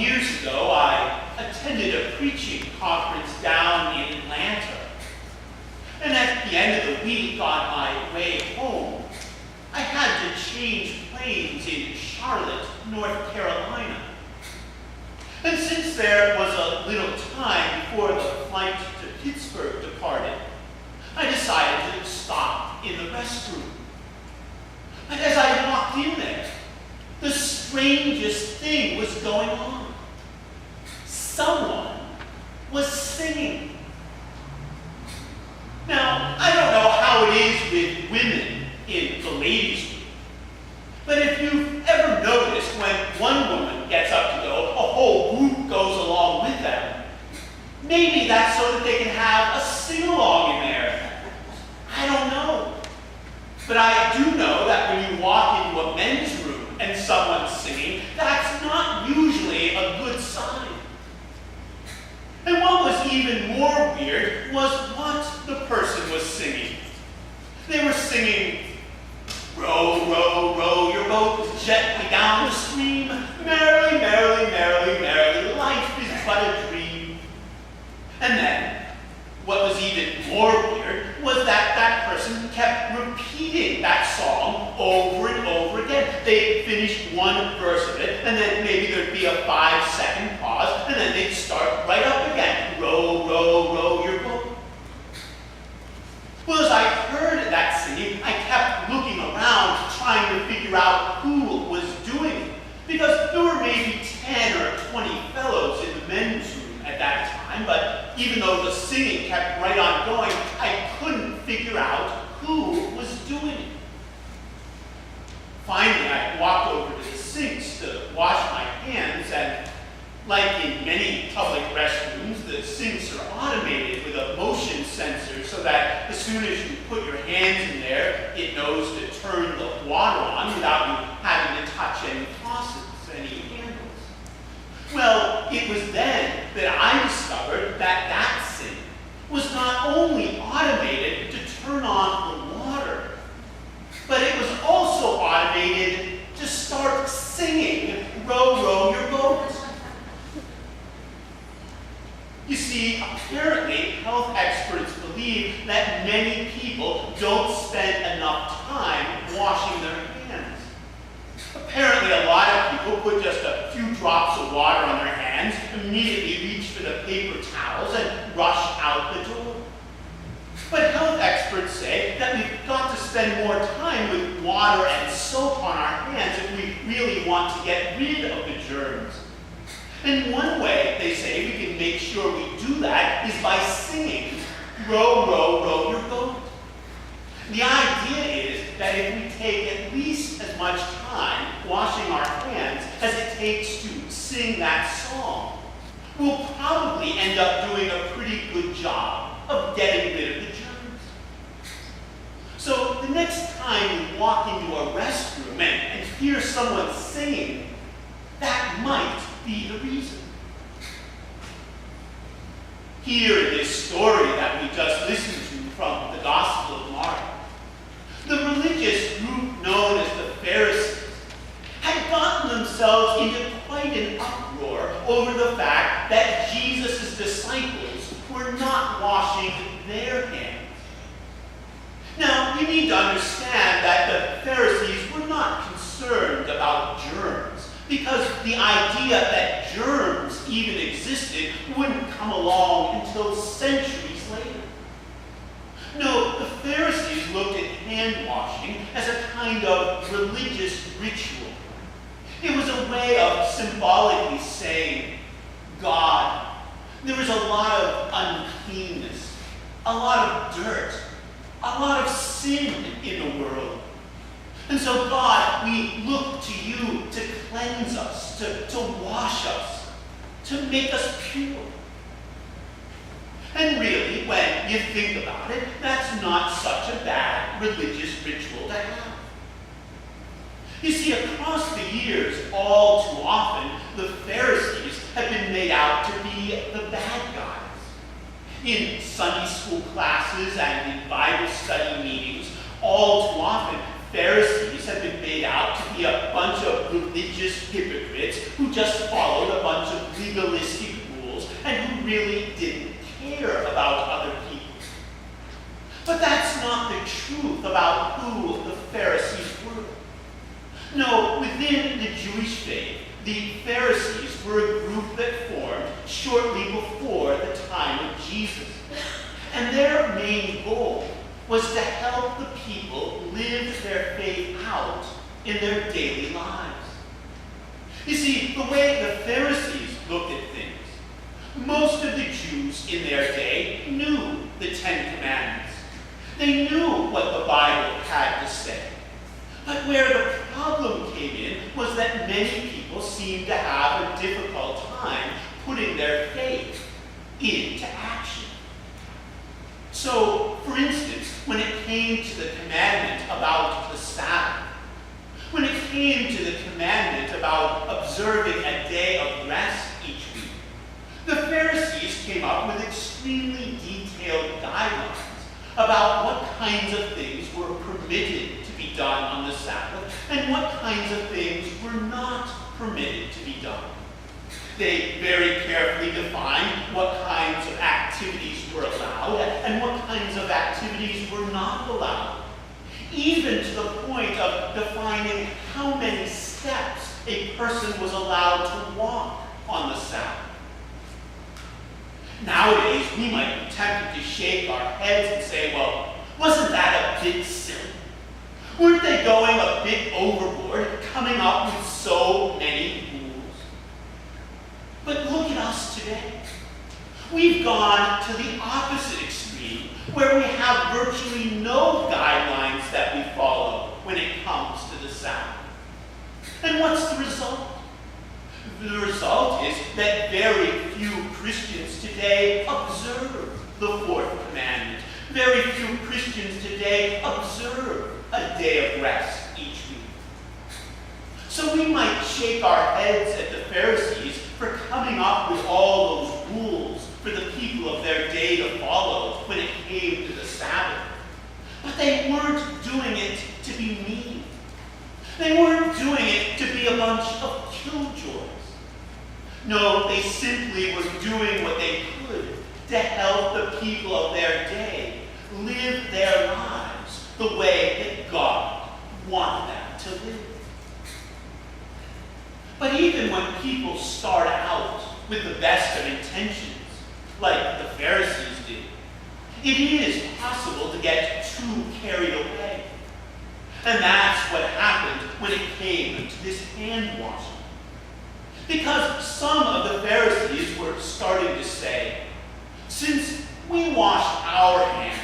years ago, I attended a preaching conference down in Atlanta. And at the end of the week, on my way home, I had to change planes in Charlotte, North Carolina. And since there was a little time before the flight to Pittsburgh departed, I decided to stop in the restroom. And as I walked in there, the strangest thing was going on. Someone was singing. Now, I don't know how it is with women in the ladies' room, but if you've ever noticed when one woman gets up to go, a whole group goes along with them. Maybe that's so that they can have a sing-along in there. I don't know. But I do know that when you walk into a men's room and someone's singing, that's not usually a good sign. And what was even more weird was what the person was singing. They were singing, "Row, row, row your boat gently down the stream. Merrily, merrily, merrily, merrily, life is but a dream." And then, what was even more weird was that that person kept repeating that song over and over again. They'd finish one verse of it, and then maybe there'd be a 5-second pause, and then they'd start right up again. "Row, row, row your boat." Well, as I heard that singing, I kept looking around trying to figure out who was doing it, because there were maybe 10 or 20 fellows in the men's room at that time, but even though the singing kept right on going, I couldn't figure out who was doing it. Finally, I walked over to the sinks to wash my hands, and like in many public restrooms, the sinks are automated with a motion sensor so that as soon as you put your hands in there, it knows to turn the water on without you having to touch any faucets, any handles. Well, it was then that I discovered that that sink was not only automated to turn on the water, but it was also automated to start singing "Row, row your boat." You see, apparently, health experts believe that many people don't spend enough time washing their hands. Apparently, a lot of people put just a few drops of water on their hands, immediately reach for the paper towels, and rush out the door. But health experts say that we've got to spend more time with water and soap on our hands if we really want to get rid of the germs. And one way, they say, we can make sure we do that is by singing, "Row, row, row your boat." The idea is that if we take at least as much time washing our hands as it takes to sing that song, we'll probably end up doing a pretty good job of getting rid of the germs. So the next time you walk into a restroom and hear someone singing, that might be the reason. Here in this story that we just listened to from the Gospel of Mark, the religious group known as the Pharisees had gotten themselves into quite an uproar over the fact that Jesus' disciples were not washing their hands. Now, you need to understand that the Pharisees were not concerned about germs, because the idea that germs even existed wouldn't come along until centuries later. No, the Pharisees looked at hand washing as a kind of religious ritual. It was a way of symbolically saying, "God, there is a lot of uncleanness, a lot of dirt, a lot of sin in the world. And so, God, we look to you to cleanse us, to wash us, to make us pure." And really, when you think about it, that's not such a bad religious ritual to have. You see, across the years, all too often, the Pharisees have been made out to be the bad guys. In Sunday school classes and in Bible study meetings, all too often, Pharisees Pharisees had been made out to be a bunch of religious hypocrites who just followed a bunch of legalistic rules and who really didn't care about other people. But that's not the truth about who the Pharisees were. No, within the Jewish faith, the Pharisees were a group that formed shortly before the time of Jesus. And their main goal was to help the people live their faith out in their daily lives. You see, the way the Pharisees looked at things, most of the Jews in their day knew the Ten Commandments. They knew what the Bible had to say. But where the problem came in was that many people seemed to have a difficult time putting their faith into action. So, for instance, when it came to the commandment about the Sabbath, when it came to the commandment about observing a day of rest each week, the Pharisees came up with extremely detailed guidelines about what kinds of things were permitted to be done on the Sabbath and what kinds of things were not permitted to be done. They very carefully defined what kinds of activities were allowed and what kinds of activities were not allowed, even to the point of defining how many steps a person was allowed to walk on the Sabbath. Nowadays, we might be tempted to shake our heads and say, well, wasn't that a bit silly? Weren't they going a bit overboard, coming up with so many rules? But look at us today. We've gone to the opposite extreme, where we have virtually no guidelines that we follow when it comes to the Sabbath. And what's the result? The result is that very few Christians today observe the fourth commandment. Very few Christians today observe a day of rest each week. So we might shake our heads at the Pharisees for coming up with all those rules for the people of their day to follow when it came to the Sabbath. But they weren't doing it to be mean. They weren't doing it to be a bunch of killjoys. No, they simply were doing what they could to help the people of their day live their lives the way that God wanted them to live. But even when people start out with the best of intentions, like the Pharisees did, it is possible to get too carried away. And that's what happened when it came to this hand washing. Because some of the Pharisees were starting to say, since we wash our hands